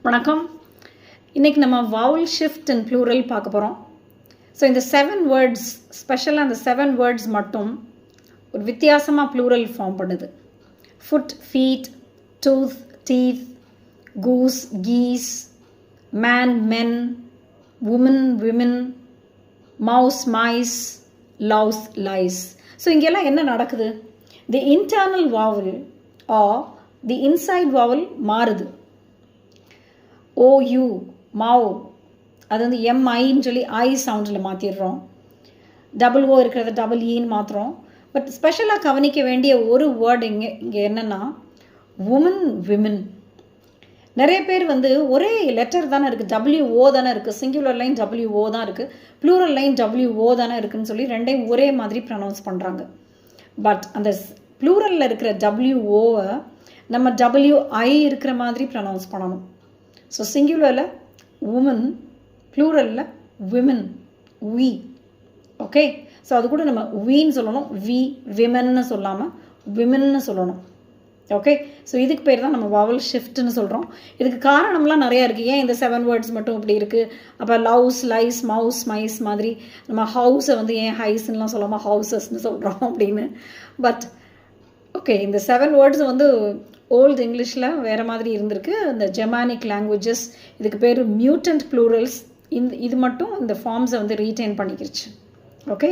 வணக்கம். இன்றைக்கி நம்ம vowel shift and plural பார்க்க போகிறோம். ஸோ இந்த 7 வேர்ட்ஸ் ஸ்பெஷலாக அந்த 7 வேர்ட்ஸ் மட்டும் ஒரு வித்தியாசமாக ப்ளூரல் ஃபார்ம் பண்ணுது. Foot, feet, tooth, teeth, goose, geese, man, men, woman, women, mouse, mice, louse, lice. So இங்கெல்லாம் என்ன நடக்குது? The internal vowel or the inside vowel மாறுது. OU, மாவ், அது வந்து MIன்னு சொல்லி ஐ சவுண்டில் மாற்றிடுறோம். டபுள் ஓ இருக்கிறத டபுள் ஈன்னு மாற்றுறோம். பட் ஸ்பெஷலாக கவனிக்க வேண்டிய ஒரு வேர்டு இங்கே என்னென்னா உமன், விமன். நிறைய பேர் வந்து ஒரே லெட்டர் தானே இருக்குது, WO தானே இருக்குது, சிங்குலர் லைன் WO தான் இருக்குது, ப்ளூரல் லைன் WO தானே இருக்குதுன்னு சொல்லி ரெண்டையும் ஒரே மாதிரி ப்ரொனவுன்ஸ் பண்ணுறாங்க. பட் அந்த ப்ளூரலில் இருக்கிற WOவை நம்ம WI இருக்கிற மாதிரி ப்ரொனவுன்ஸ் பண்ணணும். ஸோ சிங்குலரில் உமன், ப்ளூரலில் விமன், வி. ஓகே, ஸோ அது கூட நம்ம வீன்னு சொல்லணும், வி, விமன்னு சொல்லாமல் விமன்னு சொல்லணும். ஓகே, ஸோ இதுக்கு பேர் தான் நம்ம vowel ஷிஃப்ட்னு சொல்கிறோம். இதுக்கு காரணம்லாம் நிறையா இருக்குது. ஏன் இந்த 7 வேர்ட்ஸ் மட்டும் இப்படி இருக்குது? அப்போ லவ்ஸ், லைஸ், மவுஸ், மைஸ் மாதிரி நம்ம ஹவுஸை வந்து ஏன் ஹைஸ்ன்னெலாம் சொல்லாமல் ஹவுசஸ்ன்னு சொல்கிறோம் அப்படின்னு. பட் ஓகே, இந்த 7 வேர்ட்ஸ் வந்து ஓல்டு இங்கிலீஷில் வேறு மாதிரி இருந்திருக்கு. இந்த ஜெர்மானிக் லாங்குவேஜஸ் இதுக்கு பேர் மியூட்டன்ட் ப்ளூரல்ஸ். இது மட்டும் இந்த ஃபார்ம்ஸை வந்து ரீட்டைன் பண்ணிக்கிருச்சு. ஓகே.